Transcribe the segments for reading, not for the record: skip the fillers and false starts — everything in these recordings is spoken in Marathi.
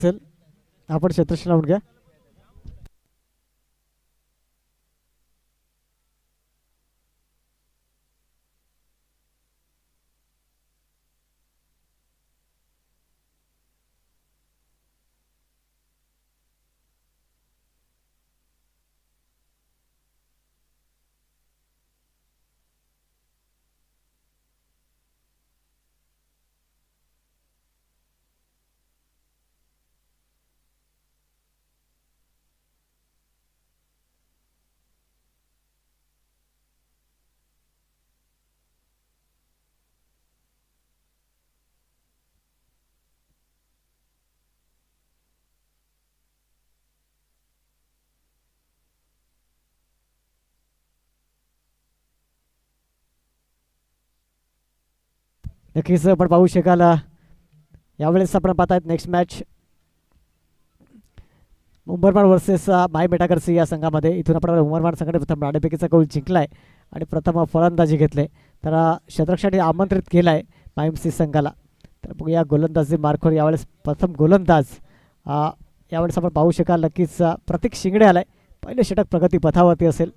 चल आपण क्षेत्रक्षण लावून घ्या. नक्कीच आपण पाहू शकाल यावेळेस आपण पाहतायत नेक्स्ट मॅच उमरवाड वर्सेस माय मेटाकरसी या संघामध्ये. इथून आपण उमरवाड संघाने प्रथम नाणेफेकीचा कौल जिंकलाय आणि प्रथम फलंदाजी घेतले. तर शतरक्षाने आमंत्रित केलाय मायमसी संघाला. तर बघूया गोलंदाजी मार्कवर यावेळेस प्रथम गोलंदाज यावेळेस आपण पाहू शकाल नक्कीच प्रतीक शिंगडे आलाय. पहिले षटक प्रगती पथावरती असेल.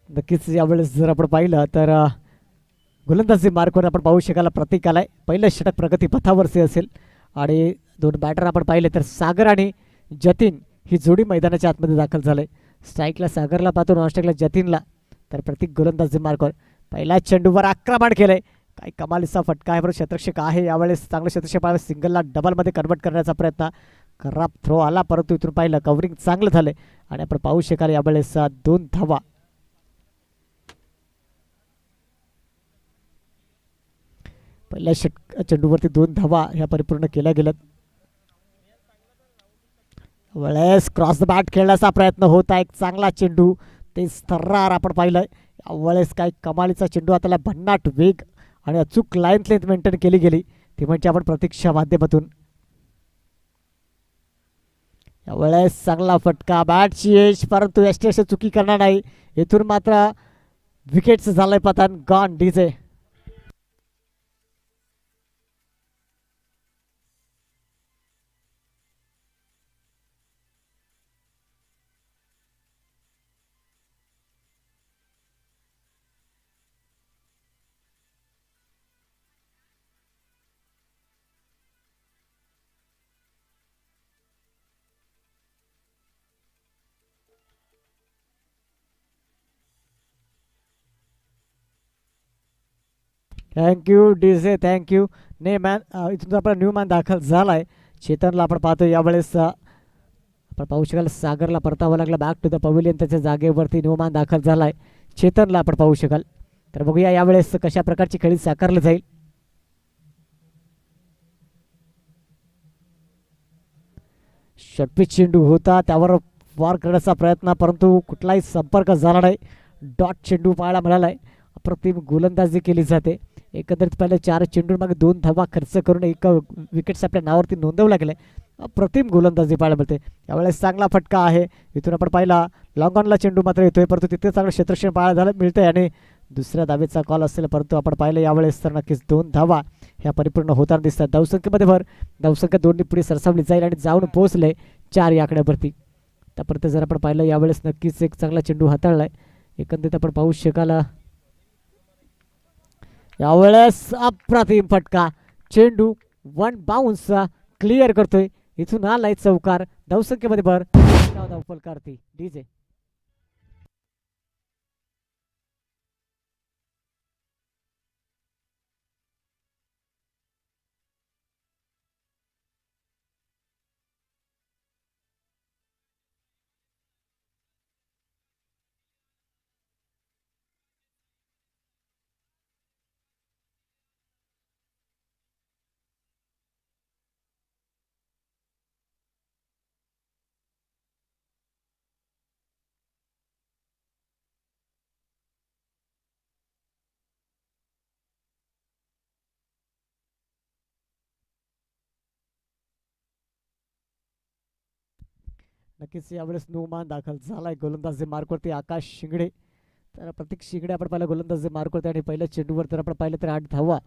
नक्कीच यावेळेस जर आपण पाहिलं तर गोलंदाजी मार्कवर आपण पाहू शकाल प्रतीक आलाय. पहिलं षटक प्रगती पथावरचे असेल आणि दोन बॅटर आपण पाहिले तर सागर आणि जतीन ही जोडी मैदानाच्या आतमध्ये दाखल झाले. स्ट्राईकला सागरला पाहतो, नॉनस्ट्राईकला जतीनला. तर प्रतीक गोलंदाजी मार्कवर पहिल्या चेंडूवर आक्रमण केलंय. काही कमालीचा फटका आहे. बरं क्षेत्रक्षक आहे यावेळेस चांगलं क्षेत्रक्षक पाहिलं. सिंगलला डबलमध्ये कन्वर्ट करण्याचा प्रयत्न, खराब थ्रो आला परंतु इथून पाहिलं कव्हरिंग चांगलं झालं आणि आपण पाहू शकाल यावेळेस 2 धावा. पहिल्या चेंडूवरती 2 धावा ह्या परिपूर्ण केल्या गेल्यात. वेळेस क्रॉस द बॅट खेळण्याचा प्रयत्न होता. एक चांगला चेंडू ते थर्रार आपण पाहिलं. यावेळेस काही कमालीचा चेंडू आता भन्नाट वेग आणि अचूक लाईन लेंथ मेंटेन केली गेली ती म्हणजे आपण प्रतीक्षा माध्यमातून. यावेळेस चांगला फटका बॅटची एज परंतु एसटी चुकी करणार नाही. इथून मात्र विकेटचं झालंय पतन. Gone DJ. Thank you DJ thank you. ने मॅन इथून आपला न्यू मॅन दाखल झालाय. चेतनला आपण पाहतो यावेळेस आपण पाहू शकाल सागरला परतावं लागला बॅक टू द पवेलियन. त्याच्या जागेवरती न्यू मॅन दाखल झालाय. चेतनला आपण पाहू शकाल. तर बघूया यावेळेस कशा प्रकारची खेळी साकारली जाईल. षटपीच चेंडू होता त्यावर वार करण्याचा प्रयत्न परंतु कुठलाही संपर्क झाला नाही. डॉट चेंडू पाहायला मिळालाय. अप्रतिम गोलंदाजी केली जाते. एकंदरीत पहिले 4 चेंडूंमागे 2 धावा खर्च करून एक विकेट्स आपल्या नावावरती नोंदवला गेलाय. अप्रतिम गोलंदाजी पाहायला मिळते. यावेळेस चांगला फटका आहे. इथून आपण पाहिला लॉंग ऑनला चेंडू मात्र येतोय परंतु तिथे चांगलं क्षेत्रक्षण पाहायला झालं मिळतंय आणि दुसऱ्या धावेचा कॉल असेल परंतु आपण पाहिलं यावेळेस तर नक्कीच 2 धावा ह्या परिपूर्ण होताना दिसतात. धावसंख्येमध्ये भर. धावसंख्या 2 पुढे सरसावली जाईल आणि जाऊन पोहोचले 4 या आकड्यावरती. त्यापर्यंत जर आपण पाहिलं यावेळेस नक्कीच एक चांगला चेंडू हाताळलाय. एकंदरीत आपण पाहू शकाल यावेळेस अप्रतिम फटका. चेंडू 1 बाउन्स क्लिअर करतोय. इथून आलाय चौकार. धावसंख्येमध्ये भर. धावफलकार्थी डीजे. नक्कीच यावेळेस नुमान दाखल झालाय गोलंदाजी मार्कवरती आकाश शिंगडे. तर प्रत्येक शिंगडे आपण पाहिलं गोलंदाजी मार्कवरती आणि पहिल्या चेंडूवर तर आपण पाहिलं तर 8 धावा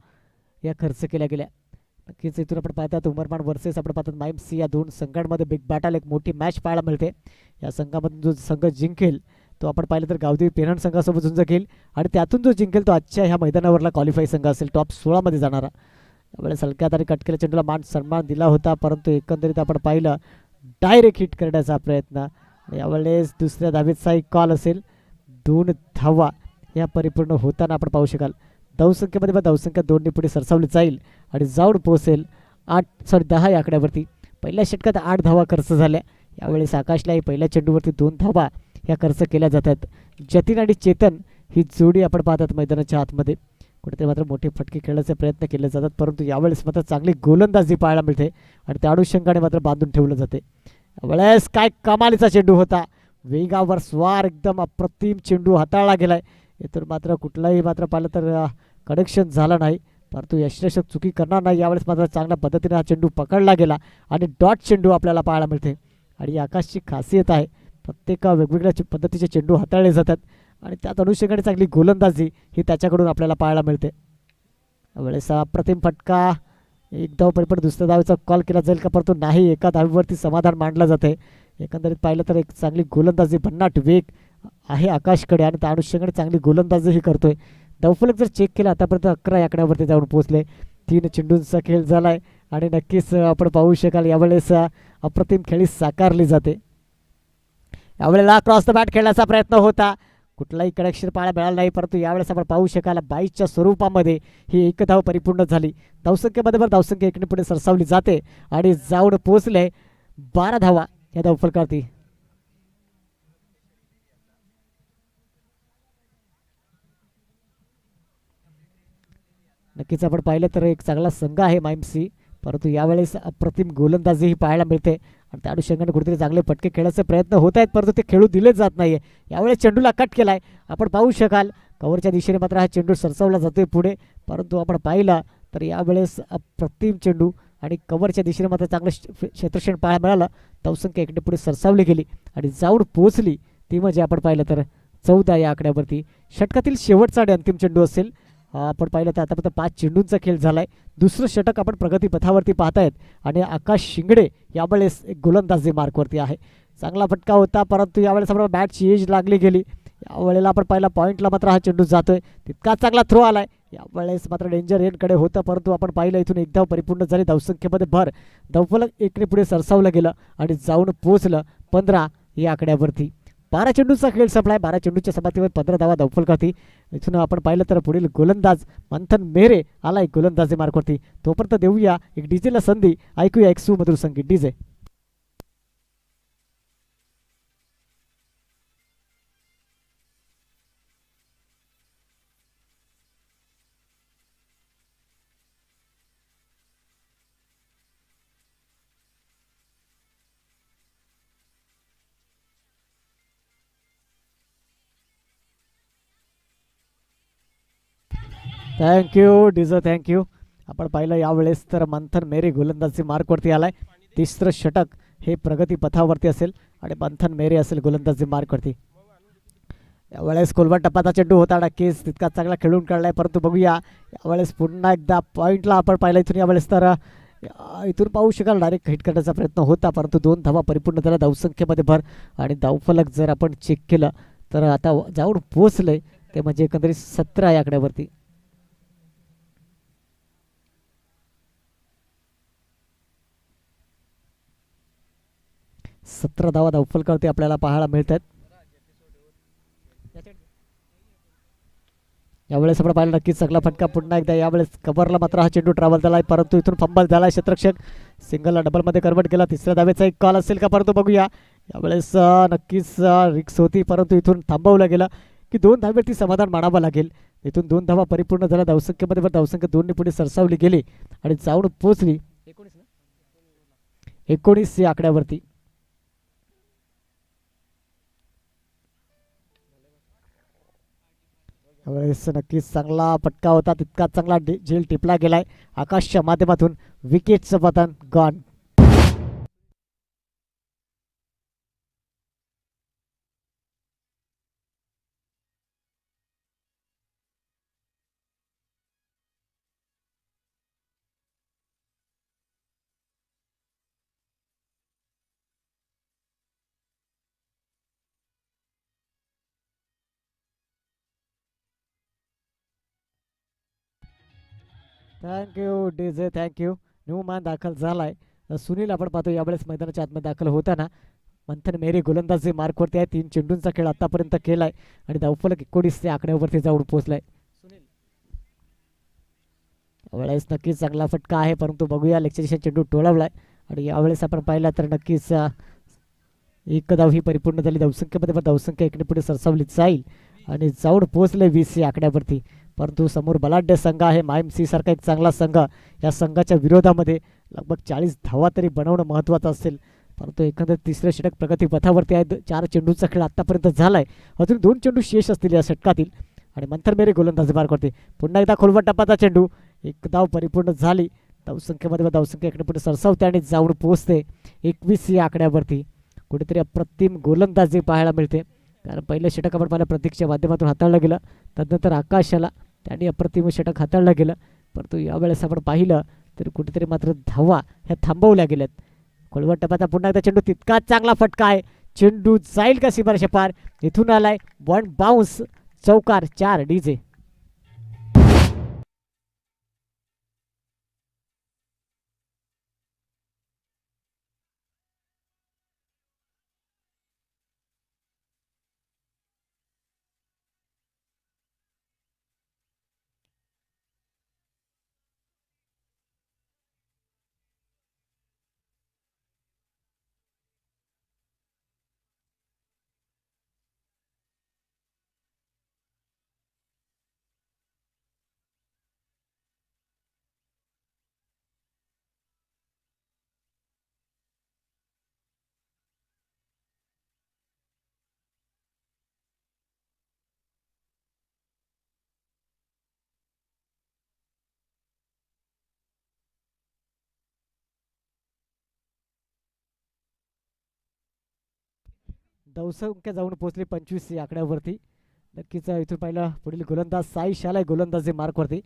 या खर्च केल्या गेल्या. नक्कीच इथून आपण पाहतात उमरमान वर्सेस आपण पाहतात माईम सी या दोन संघांमध्ये बिग बॅटल एक मोठी मॅच पाहायला मिळते. या संघामधून जो संघ जिंकेल तो आपण पाहिलं तर गावदेवी पेरण संघासोबत झुंज घेईल आणि त्यातून जो जिंकेल तो आजच्या ह्या मैदानावरला क्वालिफाय संघ असेल टॉप 16 जाणारा. त्यावेळेस हलक्यात आणि कटकेल्या चेंडूला मान सन्मान दिला होता, परंतु एकंदरीत आपण पाहिलं डायरेक्ट हिट करण्याचा प्रयत्न आणि यावेळेस दुसऱ्या धावेचा एक कॉल असेल. 2 धावा या परिपूर्ण होताना आपण पाहू शकाल. धावसंख्येमध्ये धावसंख्या 2 पुढे सरसावली जाईल आणि जाऊन पोहोचेल 10 या आकड्यावरती. पहिल्या षटकात 8 धावा खर्च झाल्या. यावेळेस आकाशलाही पहिल्या चेंडूवरती 2 धावा ह्या खर्च केल्या जातात. जतीन आणि चेतन ही जोडी आपण पाहतात मैदानाच्या आतमध्ये. कुठेतरी मात्र मोठे फटके खेळण्याचे प्रयत्न केले जातात, परंतु यावेळेस मात्र चांगली गोलंदाजी पाहायला मिळते आणि त्या अनुषंगाने मात्र बांधून ठेवलं जाते. यावेळेस काय कमालीचा चेंडू होता, वेगावर स्वार एकदम अप्रतिम चेंडू हाताळला गेलाय. इथून मात्र कुठलाही मात्र पाहिलं तर कनेक्शन झालं नाही, परंतु यशरक्षक चुकी करणार नाही. यावेळेस मात्र चांगल्या पद्धतीने हा चेंडू पकडला गेला आणि डॉट चेंडू आपल्याला पाहायला मिळते. आणि आकाशची खासियत आहे प्रत्येक वेगवेगळ्या पद्धतीचे चेंडू हाताळले जातात आणि त्यात अनुषंगाने चांगली गोलंदाजी ही त्याच्याकडून आपल्याला पाहायला मिळते. यावेळेस अप्रतिम फटका, एक धाव परिपूर्ण दुसऱ्या धावेचा कॉल केला जाईल का, परंतु नाही, एका धावेवरती समाधान मांडलं जाते. एकंदरीत पाहिलं तर एक चांगली गोलंदाजी भन्नाट वेग आहे आकाशकडे आणि त्या अनुषंगाने चांगली गोलंदाजीही करतोय. धावफलक जर चेक केला आतापर्यंत 11 या आकड्यावरती जाऊन पोहोचले. 3 चेंडूंचा खेळ झालाय आणि नक्कीच आपण पाहू शकाल यावेळेस अप्रतिम खेळी साकारली जाते. यावेळेला क्रॉस द बॅट खेळण्याचा प्रयत्न होता, कुठलाही कनेक्शन पाहायला मिळालं नाही, परंतु यावेळेस आपण पाहू शकाल 22च्या स्वरूपामध्ये ही एक धाव परिपूर्ण झाली. धावसंख्येमध्ये धावसंख्या 1 पुढे सरसावली जाते आणि जाऊन पोहोचले 12 धावा या धावफलकावरती. नक्कीच आपण पाहिलं तर एक चांगला संघ आहे माईमसी, परंतु यावेळेस अप्रतिम गोलंदाजीही पाहायला मिळते आणि त्या अनुषंगाने कुठेतरी चांगले फटके खेळायचे प्रयत्न होत आहेत, परंतु ते खेळू दिले जात नाहीये. यावेळेस चेंडूला कट केलाय, आपण पाहू शकाल कव्हरच्या दिशेने मात्र हा चेंडू सरसावला जातोय पुढे, परंतु आपण पाहिला तर यावेळेस अप्रतिम चेंडू आणि कव्हरच्या दिशेने मात्र चांगलं क्षेत्रक्षण पाहायला मिळालं. धावसंख्या 1 पुढे सरसावली गेली आणि जाऊन पोहोचली ती म्हणजे आपण पाहिलं तर 14 या आकड्यावरती. षटकातील शेवटचा आणि अंतिम चेंडू असेल. आपण पाहिलं तर आतापर्यंत 5 चेंडूंचा खेळ झालाय. दुसरं षटक आपण प्रगतीपथावरती पाहतायत आणि आकाश शिंगडे यावेळेस एक गोलंदाजी मार्कवरती आहे. चांगला फटका होता, परंतु यावेळेस आपण बॅटची एज लागली गेली. यावेळेला आपण पाहिला पॉईंटला मात्र हा चेंडू जातोय, तितका चांगला थ्रो आलाय. यावेळेस मात्र डेंजर एंडकडे होतं, परंतु आपण पाहिलं इथून एक धाव परिपूर्ण झाली. धावसंख्येमध्ये भर, धावफलक 1 पुढे सरसावलं गेलं आणि जाऊन पोहोचलं 15 या आकड्यावरती. 12 चेंडूचा खेळ संपलाय. 12 चेंडूच्या समाप्तीवर 15 धावा धावफलकावरती. इथून आपण पाहिलं तर पुढील गोलंदाज मंथन मेहरे आलाय गोलंदाजी मार्कवरती. तोपर्यंत देऊया एक डीजेला संधी, ऐकूया एक सुमधुर संगीत. DJ thank you DJ, thank you. आपण पाहिलं यावेळेस तर मंथन मेहरे गोलंदाजी मार्कवरती आलाय. तिसरं षटक हे प्रगती पथावरती असेल आणि मंथन मेहरे असेल गोलंदाजी मार्कवरती. यावेळेस कोलवा टप्पाचा चेंडू होता, नक्कीच तितका चांगला खेळून काढलाय, परंतु बघूया यावेळेस पुन्हा एकदा पॉईंटला आपण पाहिलं. इथून यावेळेस तर इथून पाहू शकाल डायरेक्ट हिट करण्याचा प्रयत्न होता, परंतु 2 धावा परिपूर्ण झाला. धावसंख्येमध्ये भर आणि धावफलक जर आपण चेक केलं तर आता जाऊन पोहोचले ते म्हणजे एकंदरीत 17 या आकड्यावरती. सतरा धावा धावफलकावरती आपल्याला पाहायला मिळतात. यावेळेस आपण पाहिलं नक्कीच चांगला फटका पुन्हा एकदा. यावेळेस कव्हरला मात्र हा चेंडू ट्रॅव्हल झालाय, परंतु इथून फंबल झालाय. क्षेत्ररक्षक सिंगलला डबलमध्ये कन्वर्ट केला. तिसऱ्या धावेचा एक कॉल असेल का, परंतु बघूया. यावेळेस नक्कीच रिक्स होती, परंतु इथून थांबवलं गेलं की 2 धावेवरती समाधान मानावं लागेल. इथून 2 धावा परिपूर्ण झाला. धावसंख्येमध्ये धावसंख्या 2 पुढे सरसावली गेली आणि जाऊन पोहोचली 19 या आकड्यावरती. यावेळेस नक्कीच चांगला फटका होता, तितका चांगला झेल टिपला गेलाय आकाशच्या माध्यमातून. विकेटचं पतन gone. Thank you DJ, thank you. New man दाखल झालाय. सुनील आपण पाहतो यावेळेस मैदानाच्या आतमध्ये दाखल होताना. मंथन मेरी गोलंदाजी मार्कवरती आहे. 3 चेंडूंचा खेळ आतापर्यंत केलाय आणि धावफलक 19 आकड्यावरती जाऊन पोहोचलाय. सुनील यावेळेस नक्कीच चांगला फटका आहे, परंतु बघूया लेक्चर चेंडू टोळवलाय आणि यावेळेस आपण पाहिला तर नक्कीच एक धाव ही परिपूर्ण झाली. धावसंख्येमध्ये पण धावसंख्या इकडे पुढे सरसावली जाईल आणि जाऊन पोहोचले 20 आकड्यावरती. परंतु समोर बलाढ्य संघ आहे मायमसी सारखा एक चांगला संघ. या संघाच्या विरोधामध्ये लगभग 40 धावा तरी बनवणं महत्त्वाचं असेल. परंतु एकंदर तिसरे षटक प्रगती पथावरती आहे. 4 चेंडूचा खेळ आतापर्यंत झालाय. अजून 2 चेंडू शेष असतील या षटकातील आणि मंथन मेरे गोलंदाजी मार करते. पुन्हा एकदा खोलवर टप्पाचा चेंडू. एक धाव परिपूर्ण झाली. धावसंख्येमध्ये धावसंख्या इकडे पुढे सरसावते आणि जाऊन पोहोचते 21 या आकड्यावरती. कुठेतरी अप्रतिम गोलंदाजी पाहायला मिळते. कारण पहिलं षटक आपण पाहिलं प्रतीकच्या माध्यमातून हाताळलं गेलं, तदनंतर आकाशाला त्यांनी अप्रतिम षटक हाताळलं गेलं. परंतु यावेळेस आपण पाहिलं तर कुठेतरी मात्र धावा ह्या थांबवल्या गेल्यात. खोलवर टप्प्याचा पुन्हा एकदा चेंडू. तितकाच चांगला फटका आहे. चेंडू जाईल का सीमारेषा पार. इथून आलाय वन बाउन्स. चौकार 4 डीजे. धावसंख्या जाऊन पोहोचली 25 या आकड्यावरती. नक्कीच इथून पाहिलं पुढील गोलंदाज साई शालाय गोलंदाजी मार्कवरती.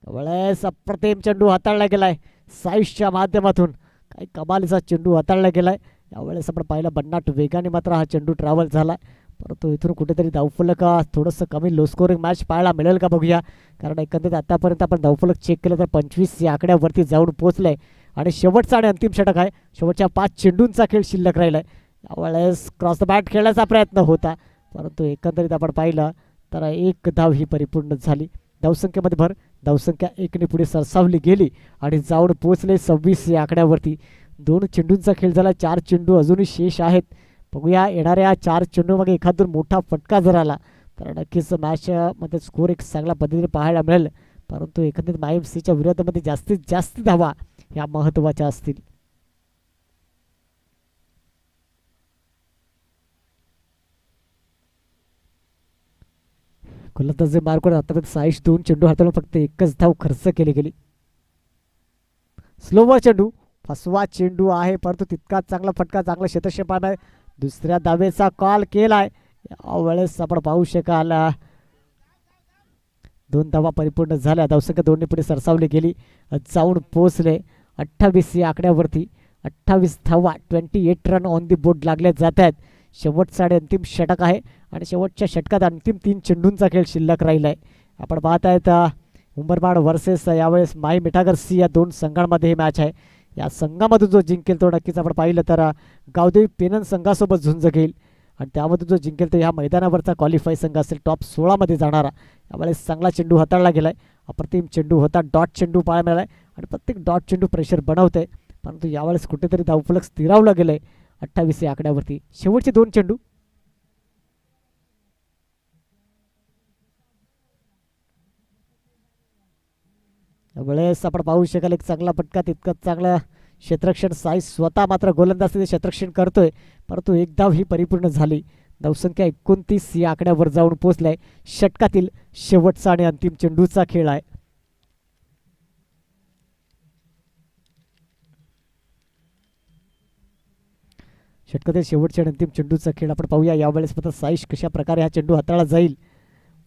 वेळेस अप्रतिम चेंडू हाताळला गेलाय साईशच्या माध्यमातून. काही कमालीचा चेंडू हाताळला गेलाय. यावेळेस आपण पाहिलं भन्नाट वेगाने मात्र हा चेंडू ट्रॅव्हल झाला. परंतु इथून कुठेतरी धावफलक थोडंसं कमी लो स्कोरिंग मॅच पाहायला मिळेल का बघूया. कारण एकंदरीत आतापर्यंत आपण धावफलक चेक केलं तर 25 या आकड्यावरती जाऊन पोहोचलंय आणि शेवटचा आणि अंतिम षटक आहे. शेवटच्या 5 चेंडूंचा खेळ शिल्लक राहिलाय. यावेळेस क्रॉस द बॅट खेळण्याचा प्रयत्न होता, परंतु एकंदरीत आपण पाहिलं तर एक धाव ही परिपूर्ण झाली. धावसंख्येमध्ये भर. धावसंख्या 1ने पुढे सरसावली गेली आणि जाऊन पोहोचले 26 या आकड्यावरती. 2 चेंडूंचा खेळ झाला. 4 चेंडू अजूनही शेष आहेत. बघूया येणाऱ्या 4 चेंडूमागे एखादून मोठा फटका जर आला तर नक्कीच मॅच मध्ये स्कोर एक चांगल्या पद्धतीने पाहायला मिळेल. परंतु एकंदरीत मायमसीच्या विरोधामध्ये जास्तीत जास्त धावा ह्या महत्त्वाच्या असतील. गोलंदाजी मार्कवर आतापर्यंत साईश 2 चेंडू हाताळून फक्त एकच धाव खर्च केली गेली. स्लोवर चेंडू. फसवा चेंडू आहे, परंतु तितकाच चांगला फटका, चांगला क्षेत्रक्षेप आहे. दुसऱ्या धावेचा कॉल केलाय. यावेळेस आपण पाहू शकाल 2 धावा परिपूर्ण झाल्या. धावसंख्या 2ने पुढे सरसावली गेली. जाऊन पोहोचले 28 या आकड्यावरती. 28 धावा, 28 रन ऑन दी बोर्ड लागले जात आहेत. शेवटचा आणि अंतिम षटक आहे आणि शेवटच्या षटकात अंतिम 3 चेंडूंचा खेळ शिल्लक राहिला आहे. आपण पाहत आहेत उंबरमाड वर्सेस यावेळेस माई मिठागरसी या 2 संघांमध्ये ही मॅच आहे. या संघामधून जो जिंकेल तो नक्कीच आपण पाहिलं तर गावदेवी पेनन संघासोबत झुंज घेईल आणि त्यामधून जो जिंकेल तो ह्या मैदानावरचा क्वालिफाय संघ असेल टॉप 16 मध्ये जाणारा. यावेळेस चांगला चेंडू हाताळला गेलाय. अप्रतिम चेंडू होता. डॉट चेंडू पाहायला मिळालाय आणि प्रत्येक डॉट चेंडू प्रेशर बनवते, परंतु यावेळेस कुठेतरी धावफलक स्थिरावलं गेलंय 28 या आकड्यावरती. शेवटचे 2 चेंडू. यावेळेस आपण पाहू शकाल एक चांगला फटका, तितकंच चांगला क्षेत्ररक्षण. साई स्वतः मात्र गोलंदाजीचे क्षेत्ररक्षण करतोय, परंतु एक धाव ही परिपूर्ण झाली. धावसंख्या 29 या आकड्यावर जाऊन पोहोचलाय. षटकातील शेवटचा आणि अंतिम चेंडूचा खेळ आहे. षटकातील शेवटच्या आणि अंतिम चेंडूचा खेळ आपण पाहूया. यावेळेस मात्र साईश कशा प्रकारे हा चेंडू हाताळला जाईल.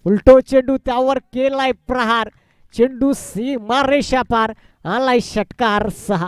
उलटो चेंडू, त्यावर केलाय प्रहार. चेंडू सीमारेषा पार. आलाय षटकार 6.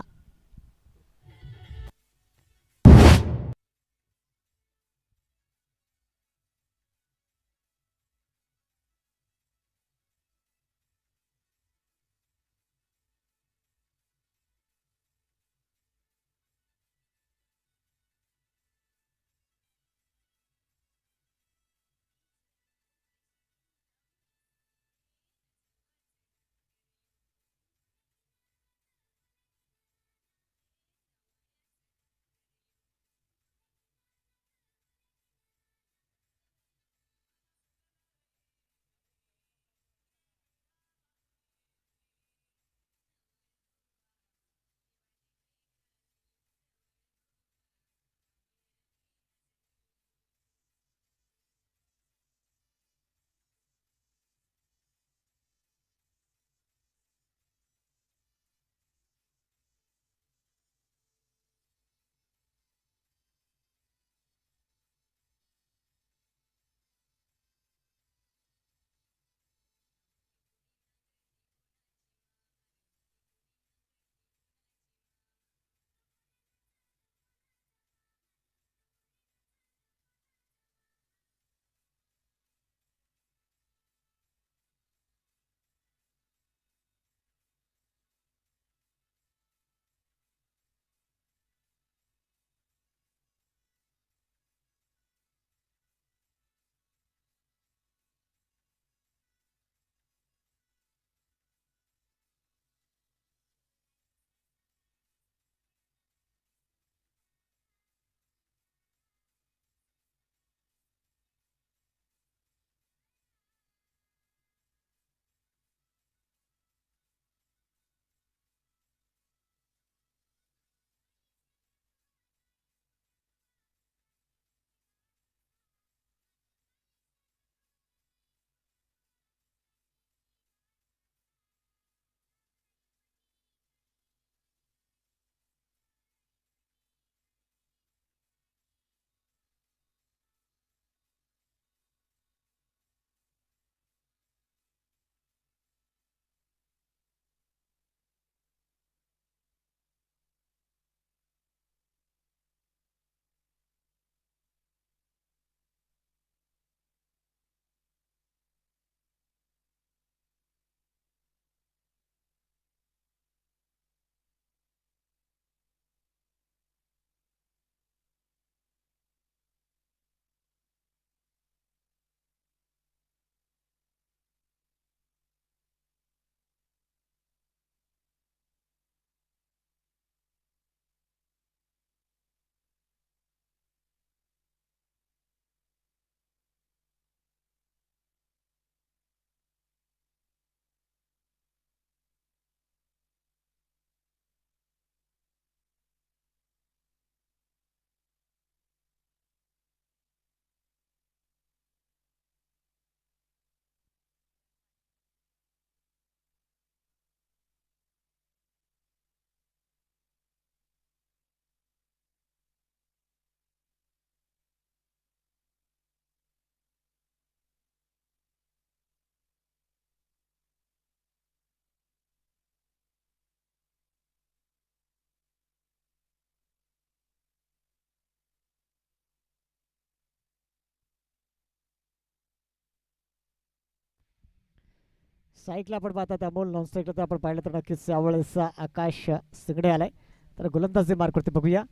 स्ट्राईकला आपण पाहतात अमोल, नॉन स्ट्राईकला तर आपण पाहिलं तर नक्कीच यावेळेस आकाश सिंगडे आलाय. तर गोलंदाजी मार्कवरती बघूया,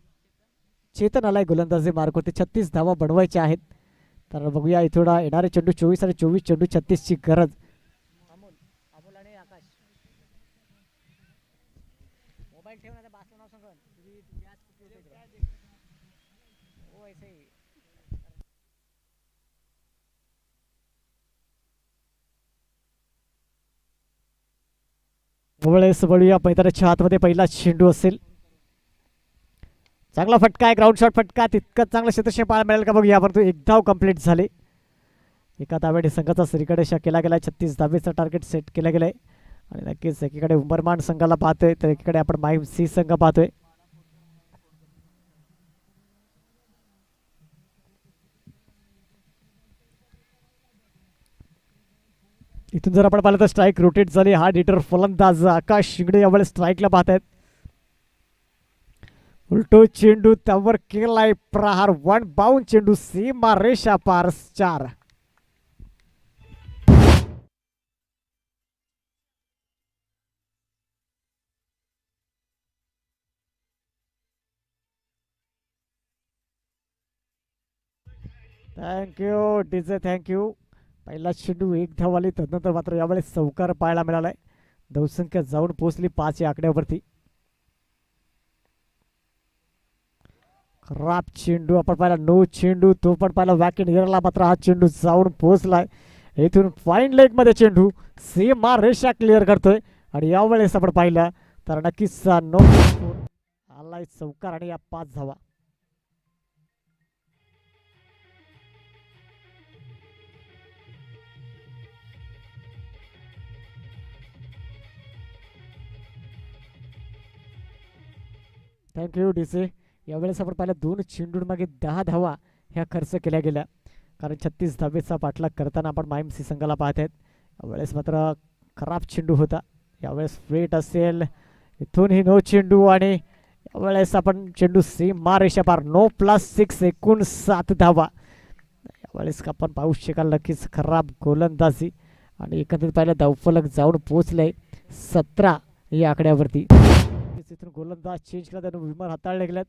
चेतन आलाय गोलंदाजी मार्कवरती. 36 धावा बनवायच्या आहेत. तर बघूया इथून येणारे चेंडू 24 आणि 24 चेंडू 36 ची गरज. अमोल, अमोल आणि आकाश मोबाईल ठेवून आता बासला नाव सांगा. तुझी व्याज किती होते? हो ऐसे ही. वेळेस बळूया मैदानाच्या आतमध्ये पहिला चेंडू असेल. चांगला फटका आहे, ग्राउंड शॉट फटका. तितकंच चांगलं क्षेत्रक्षेत्र पाहायला मिळेल का बघूया. परंतु एक धाव कंप्लीट झाले. एका धावेने संघाचा श्रीगणेशा केला गेला. 36 धावेचं टार्गेट सेट केलं गेलंय. आणि नक्कीच एकीकडे उंबरमान संघाला पाहतोय तर एकीकडे आपण माहीम सी संघ पाहतोय. इथून जर आपण पाहिलं तर स्ट्राईक रोटेट झाली. हा हिटर फलंदाज आकाश शिंगडे यावेळेस स्ट्राईकला पाहत आहेत. उलटो चेंडू त्यावर केलाय प्रहार. 1 बाउंड चेंडू, सीमा रेषा पार. 4. Thank you DJ, thank you. पहिला चेंडू 1 धाव आली. तदनंतर मात्र यावेळेस चौकार पाहायला मिळालाय. धावसंख्या जाऊन पोहोचली 5 या आकड्यावरती. खराब चेंडू आपण पाहिला. नो चेंडू तो पण पाहिला. वॅकेट हिरला मात्र हा चेंडू जाऊन पोहोचलाय. इथून फाईन लेग मध्ये चेंडू सीमा रेषा क्लिअर करतोय. आणि यावेळेस आपण पाहिलं तर नक्कीच नो आलाय चौकार आणि या 5 धावा. Thank you DC. यावेळेस आपण पाहिलं 2 चेंडूंमागे 10 धावा ह्या खर्च केल्या गेल्या. कारण 36 धावेचा पाठलाग करताना आपण माहीम सी संघाला पाहत आहेत. यावेळेस मात्र खराब चेंडू होता. यावेळेस वेट असेल. इथूनही नो चेंडू आणि यावेळेस आपण चेंडू सीमा रेषा पार. नो +6 एकूण 7 धावा. यावेळेस आपण पाहू शकाल नक्कीच खराब गोलंदाजी. आणि एकंदरीत पाहिलं धावफलक जाऊन पोहोचलंय 17 या आकड्यावरती. तिथून गोलंदाज चेंज केला, त्यानं विमान हाताळले गेल्यात.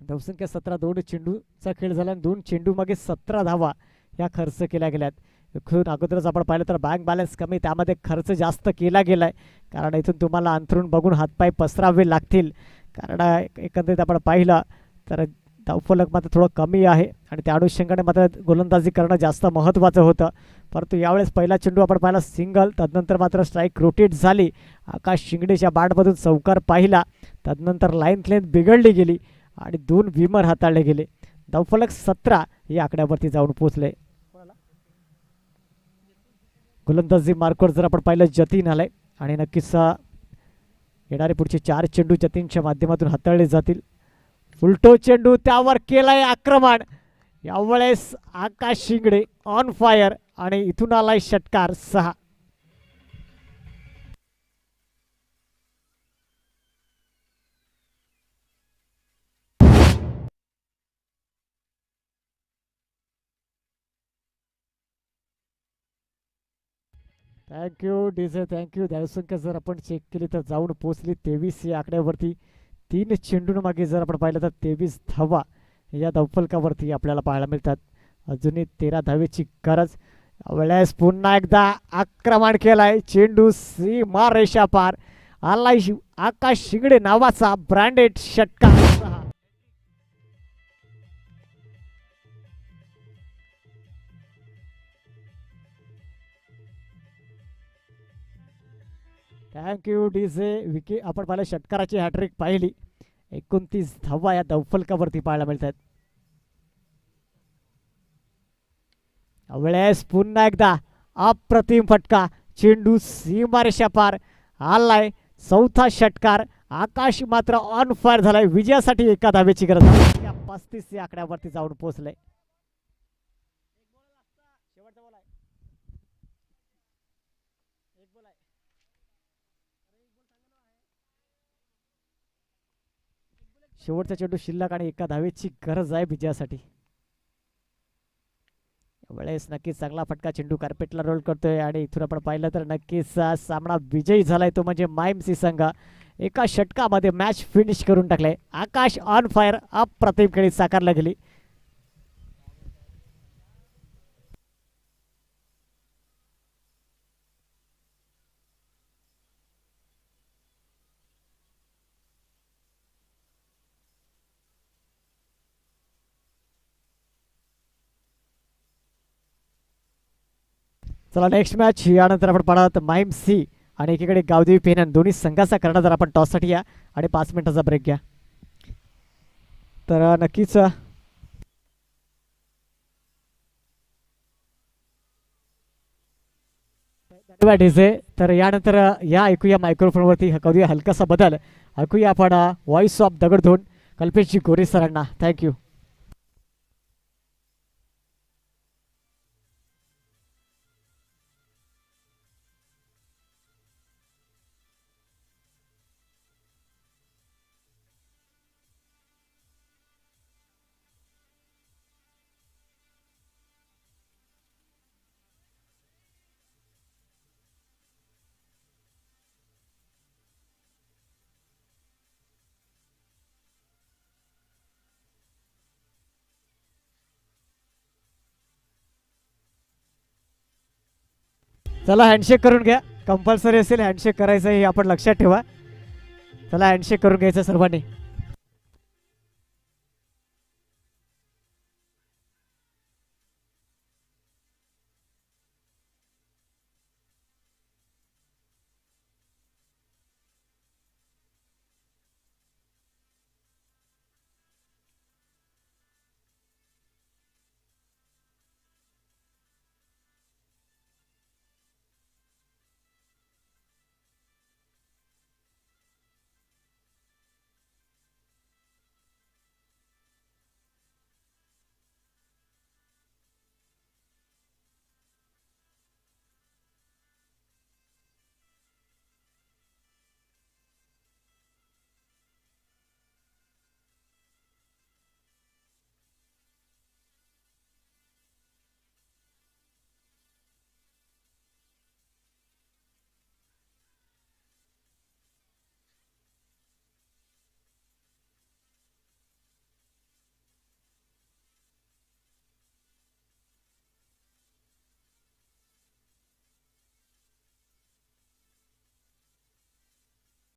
धावसंख्या 17. 2 चेंडूचा खेळ झाला आणि 2 चेंडू मागे 17 धावा ह्या खर्च केल्या गेल्यात. इथून अगोदरच आपण पाहिलं तर बँक बॅलन्स कमी, त्यामध्ये खर्च जास्त केला गेलाय. कारण इथून तुम्हाला अंथरून बघून हातपाय पसरावे लागतील. कारण एकंदरीत आपण पाहिलं तर धावफलक मात्र थोडं कमी आहे आणि त्या अनुषंगाने मात्र गोलंदाजी करणं जास्त महत्त्वाचं होतं. परंतु यावेळेस पहिला चेंडू आपण पाहिला सिंगल. तदनंतर मात्र स्ट्राईक रोटेट झाली. आकाश शिंगडेच्या बॅटमधून चौकार पाहिला. तदनंतर लाईन लेंथ बिघडली गेली आणि 2 विमर हाताळले गेले. धावफलक 17 या आकड्यावरती जाऊन पोहोचले. गोलंदाजी मार्कवर जर आपण पाहिलं जतीन आलाय आणि नक्कीच येणारे पुढचे 4 चेंडू जतीनच्या माध्यमातून हाताळले जातील. उलटो चेंडू त्यावर केलाय आक्रमण. यावेळेस आकाश शिंगडे ऑन फायर आणि इथून आलाय षटकार. 6. Thank you DJ, thank you. धावसंख्या जर आपण चेक केली तर जाऊन पोहोचली 23 या आकड्यावरती. 3 चेंडून मागे जर आपण पाहिलं तर 23 धावा या धावफलकावरती आपल्याला पाहायला मिळतात. अजूनही 13 धावेची गरज. यावेळेस पुन्हा एकदा आक्रमण केलाय. चेंडू सीमा रेषा पार. आलाय आकाश शिंगडे नावाचा ब्रँडेड षटकार. 6. Thank you DJ. विके आपण पाहिलं षटकाराची हॅट्रिक पाहिली. 29 धावा या धावफलकावरती पाहायला मिळतात. यावेळेस पुन्हा एकदा अप्रतिम फटका. चेंडू सीमारेषा पार. आलाय 4था षटकार. आकाश मात्र ऑन फायर झालाय. विजयासाठी 1 धावेची गरज. 35 या आकड्यावरती जाऊन पोहोचलंय. शेवटचा चेंडू शिल्लक आणि 1 धावेची गरज आहे विजयासाठी. वेळेस नक्कीच चांगला फटका चेंडू कार्पेटला रोल करतोय आणि इथून आपण पाहिलं तर नक्कीच सामना विजयी झालाय तो म्हणजे माईमसी संघ. एका षटकामध्ये मॅच फिनिश करून टाकले. आकाश ऑन फायर अप्रतिम खेळी साकारला गेली. चला नेक्स्ट मॅच यानंतर आपण पाहणार माईम सी आणि एकीकडे गावदेवी पेनन दोन्ही संघाचा करणार जर आपण टॉससाठी या आणि 5 मिनिटाचा ब्रेक घ्या. तर नक्कीच डीजे. तर यानंतर या ऐकूया मायक्रोफोनवरती करूया हलकासा बदल. ऐकूया आपण व्हॉइस ऑफ दगडधोंड कल्पेशजी गोरे सरांना. थँक्यू. चला हँडशेक करून घ्या. कंपल्सरी असेल हँडशेक करायचं हे आपण लक्षात ठेवा. चला हँडशेक करून घ्यायचं सर्वांनी.